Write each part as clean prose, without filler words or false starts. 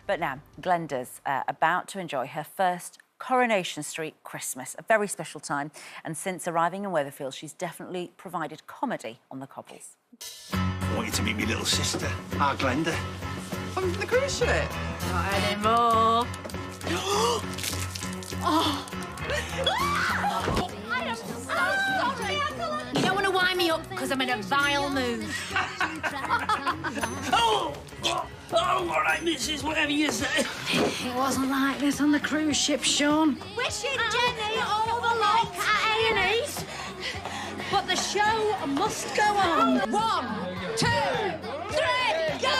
But now, Glenda's about to enjoy her first Coronation Street Christmas, a very special time. And since arriving in Weatherfield, she's definitely provided comedy on the Cobbles. I want you to meet me little sister, our Glenda. On the cruise ship? Not anymore. Oh. I am so sorry. You don't want to wind me up because I'm in a vile mood. Oh, all right, missus, whatever you say. It wasn't like this on the cruise ship, Sean. Wishing Jenny all the luck at A&E's. But the show must go on. 1, 2, 3, go!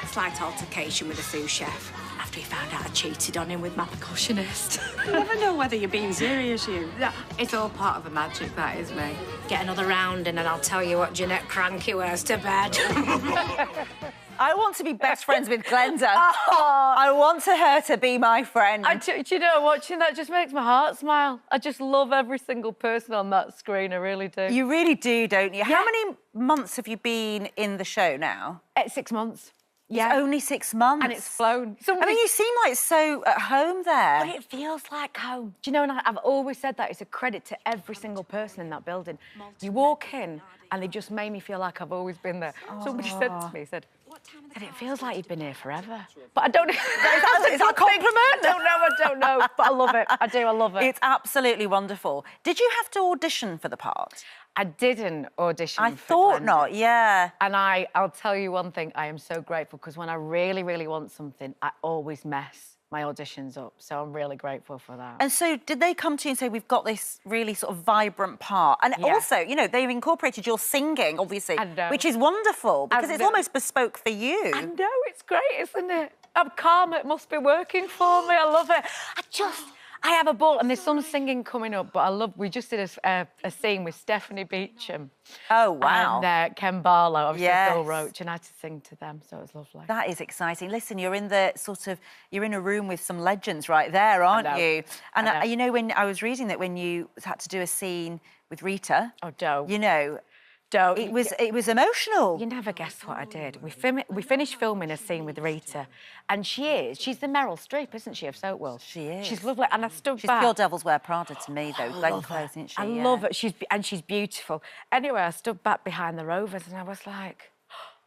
Slight altercation with the sous chef after he found out I cheated on him with my percussionist. You never know whether you're being serious, you. Yeah, it's all part of the magic, that is me. Get another round in and I'll tell you what Jeanette Cranky wears to bed. I want to be best friends with Glenda. I want her to be my friend. Do you know, watching that just makes my heart smile. I just love every single person on that screen, I really do. You really do, don't you? Yeah. How many months have you been in the show now? 6 months. Yeah. It's only 6 months. And it's flown. I mean, you seem like so at home there. But it feels like home. Do you know, and I've always said that it's a credit to every single person in that building. You walk in and they just made me feel like I've always been there. Somebody said to me, and it feels like you've been here forever. But I don't know. Is that a compliment? I don't know. But I love it. I do, I love it. It's absolutely wonderful. Did you have to audition for the part? I didn't audition I for thought Glenda. not, yeah. And I'll tell you one thing, I am so grateful because when I really, really want something, I always mess my auditions up. So I'm really grateful for that. And so did they come to you and say, we've got this really sort of vibrant part? And also, you know, they've incorporated your singing, obviously, which is wonderful because it's almost bespoke for you. I know, it's great, isn't it? I'm calm, it must be working for me, I love it. I have a ball, and there's some singing coming up, but we just did a scene with Stephanie Beecham. Oh, wow. And Ken Barlow, obviously Bill Roach, and I had to sing to them, so it was lovely. That is exciting. Listen, you're in you're in a room with some legends right there, aren't you? And you know, when I was reading that when you had to do a scene with Rita... Oh, Doe. You know... It was emotional. You never guessed what I did. We finished filming a scene with Rita, and she's the Meryl Streep, isn't she, of Soap World? She is. She's lovely, and I stood back. She's pure Devil's Wear Prada to me, though. Glenn Close, isn't she? I love it. She's beautiful. Anyway, I stood back behind the Rovers, and I was like,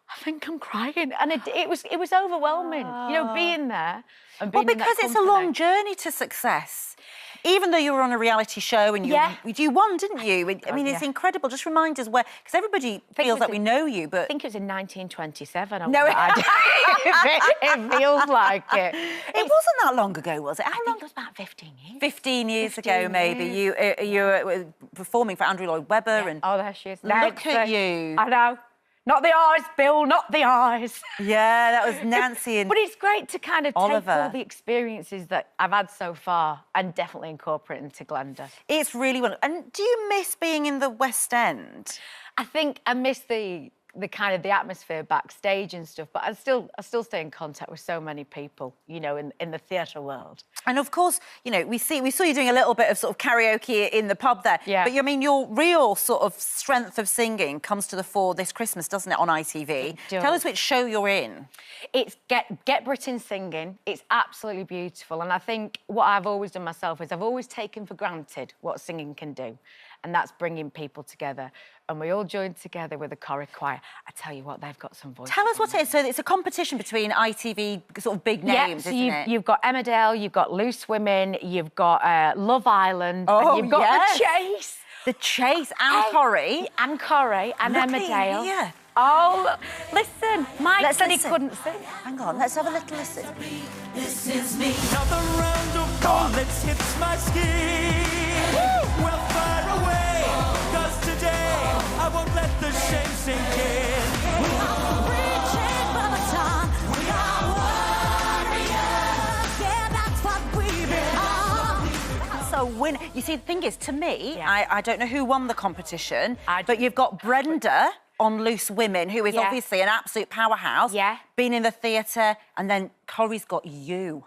I think I'm crying, and it was overwhelming. You know, being there and being in that because it's a long journey to success. Even though you were on a reality show and you won, didn't you? I mean, it's incredible. Just remind us where, because everybody feels like we know you, but... I think it was in 1927. No, it feels like it. It wasn't that long ago, was it? I think it was about 15 years. 15 years ago, maybe. You were performing for Andrew Lloyd Webber and... Oh, there she is. Look at you. I know. Not the eyes, Bill, not the eyes. Yeah, that was Nancy and But it's great to kind of Oliver. take all the experiences that I've had so far and definitely incorporate into Glenda. It's really wonderful. And do you miss being in the West End? I think I miss the kind of the atmosphere backstage and stuff, but I still stay in contact with so many people, you know, in the theatre world. And of course, you know, we saw you doing a little bit of sort of karaoke in the pub there. Yeah. But I mean, your real sort of strength of singing comes to the fore this Christmas, doesn't it, on ITV? Tell us which show you're in. It's Get Britain Singing. It's absolutely beautiful. And I think what I've always done myself is I've always taken for granted what singing can do. And that's bringing people together. And we all joined together with the Corrie Choir. I tell you what, they've got some voice. Tell us what it is. So it's a competition between ITV sort of big names, so isn't it? You've got Emmerdale, you've got Loose Women, you've got Love Island, and you've got The Chase. The Chase and Corrie. And Corrie and Emmerdale. Yeah. Oh, listen, Mike said he couldn't sing. Hang on, let's have a little listen. This is me. Another round of bullets hits my skin. Well, fire away, 'cause today I won't let the shame sink in. We are reaching for the top. We are warriors. Yeah, that's what we belong. So win. You see, the thing is, to me, I don't know who won the competition, but you've got Brenda on Loose Women, who is obviously an absolute powerhouse. Yeah. Been in the theatre, and then Corrie's got you.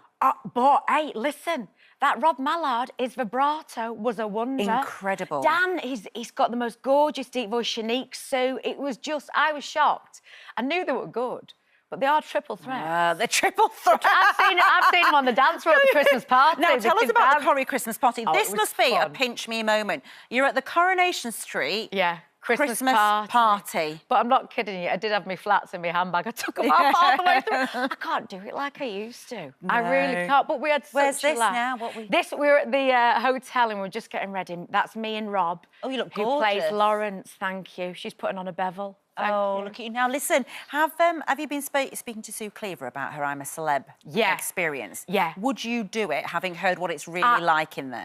But, hey, listen, That Rob Mallard, his vibrato was a wonder. Incredible. Dan, he's got the most gorgeous deep voice, Shanique Sue. It was just, I was shocked. I knew they were good, but they are triple threat. The triple threat. I've seen them on the dance floor at the Christmas party. Now, tell us about the Corrie Christmas party. Oh, this it was must be a fun. pinch me moment. You're at the Coronation Street. Yeah. Christmas party. But I'm not kidding you, I did have my flats in my handbag. I took them off all the way through. I can't do it like I used to. I really can't, but we had such Where's a this laugh. now? This, we were at the hotel and we were just getting ready. That's me and Rob. Oh, you look who gorgeous. plays Lawrence, thank you. She's putting on a bevel. Thank you. Look at you. Now, listen, have you been speaking to Sue Cleaver about her I'm a Celeb experience? Yeah. Would you do it, having heard what it's really like in there?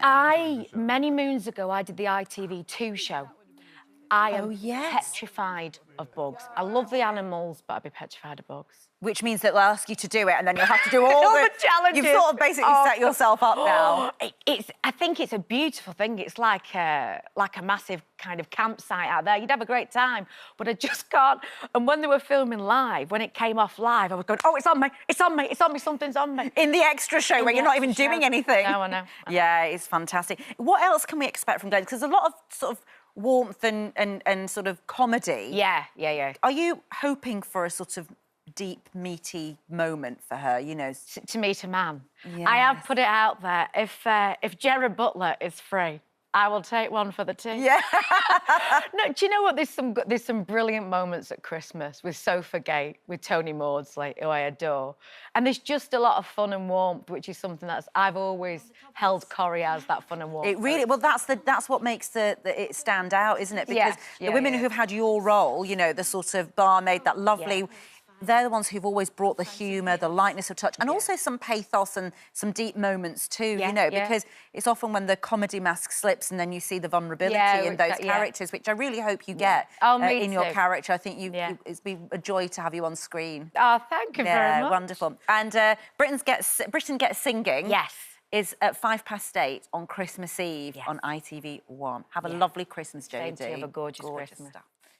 Many moons ago, I did the ITV2 show. I am petrified of bugs. I love the animals, but I'd be petrified of bugs. Which means that they'll ask you to do it and then you'll have to do all the challenges. You've sort of basically set yourself up now. I think it's a beautiful thing. It's like a massive kind of campsite out there. You'd have a great time, but I just can't. And when they were filming live, when it came off live, I was going, oh, it's on me, it's on me, it's on me, something's on me. In the extra show where you're not even doing anything. No, I know. Yeah, it's fantastic. What else can we expect from Glenda? Because there's a lot of sort of warmth and sort of comedy. Yeah. Are you hoping for a sort of deep, meaty moment for her, you know? To meet a man. Yes. I have put it out there. If Gerard Butler is free, I will take one for the team. Yeah. No, do you know what? There's some brilliant moments at Christmas with Sofa Gate, with Tony Maudsley, who I adore. And there's just a lot of fun and warmth, which is something I've always held Corrie as, that fun and warmth. It really, well, that's what makes it stand out, isn't it? Because the women who've had your role, you know, the sort of barmaid, that lovely... They're the ones who've always brought the humour, the lightness of touch, and also some pathos and some deep moments too, you know, because it's often when the comedy mask slips and then you see the vulnerability in those characters, which I really hope you get in your character. I think it's been a joy to have you on screen. Oh, thank you very much. Wonderful. And Britain Gets Singing is at 8:05 on Christmas Eve on ITV1. Have a lovely Christmas, Jodie. Same to you. Have a gorgeous Christmas. Stuff.